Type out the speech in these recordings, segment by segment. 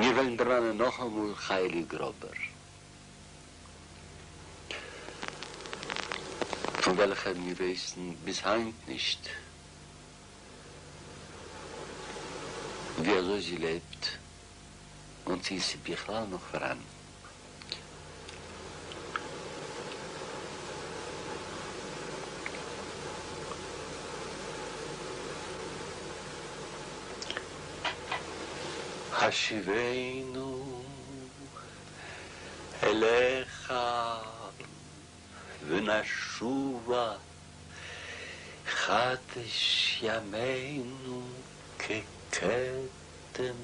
Wir wollen dran noch einmal heilig Grober. Von welcher wir wissen bis heute nicht, wie so sie lebt und sie ist Bichlal noch voran. השיבנו אליך ונשובה חדש ימינו ככתם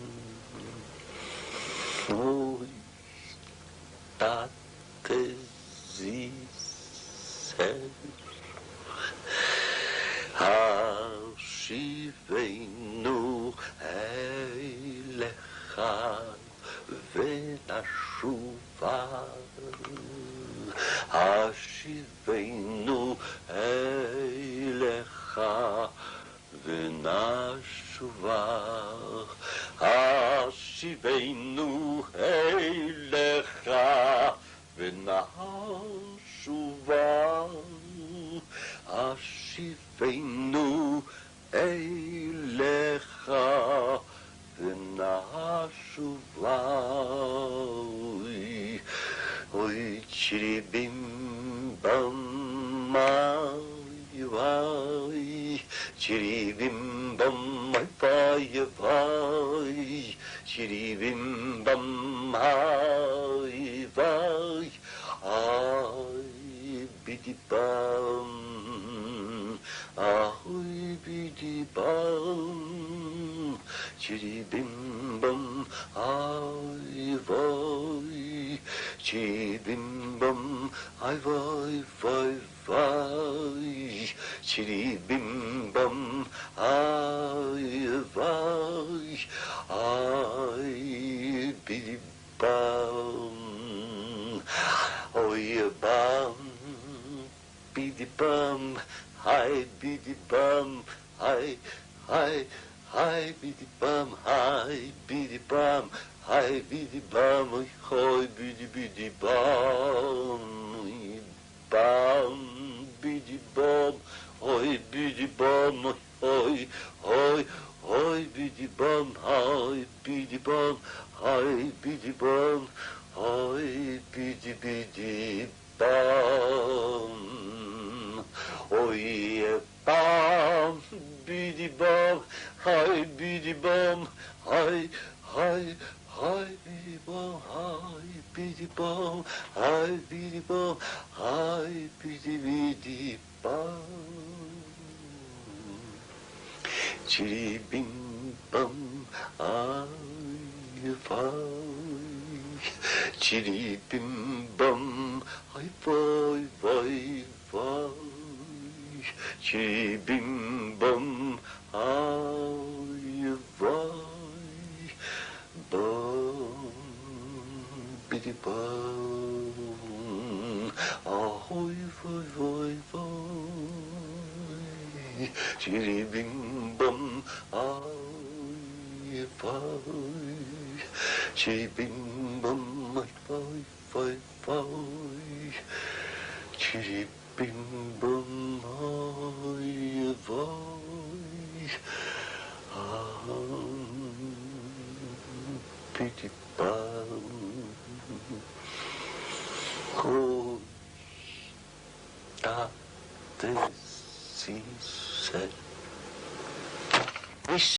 אוי תתזיסר השיבנו אליך ונשובה השיבנו אליך ונשובה השיבנו אליך ונשובה השיבנו אליך ונשובה אוי צ'ריבים במאי ואי צ'ריבים במאי ואי צ'ריבים במאי ואי אוי בידיבם אוי בידיבם צ'ריבים במאי ואי צ'ריבים במאי ואי ואי ואי צ'ריבים במאי ואי אוי בידיבם אוי בם בידיבם היי בידיבם היי היי היי בידיבם היי בידיבם היי בידיבם אוי חוי בידי בידיבם בם בידיבם אוי בידיבם אוי אוי אוי בידיבם היי בידיבם היי בידיבם אוי בידי בידיבם אוי בם בידיבם היי בידיבם היי היי היי בידיבם היי בידיבם היי בידיבם היי בידי בידיבם צ'ריבים בם היי ואי צ'ריבים בם היי ואי ואי ואי צ'ריבים בם היי ואי בם בידיבם אוי ואי ואי ואי צ'ריבים בם היי ואי צ'ריבים בם היי ואי ואי צ'ריבים בם היי ואי בידיבם אוי תתזיסר